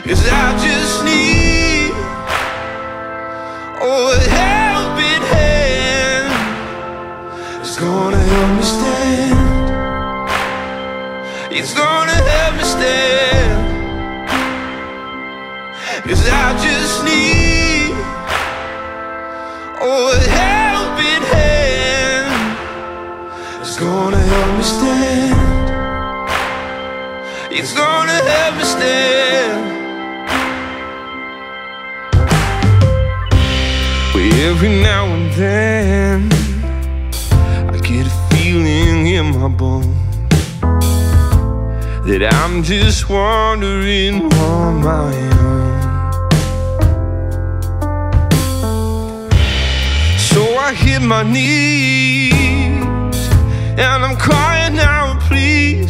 'cause I just need a helping hand. It's gonna help me stand. It's gonna help me stand. 'Cause I just need a helping hand. It's gonna help me stand. It's gonna help me stand. But every now and then I get a feeling in my bones that I'm just wandering on my own. So I hit my knees and I'm crying out, please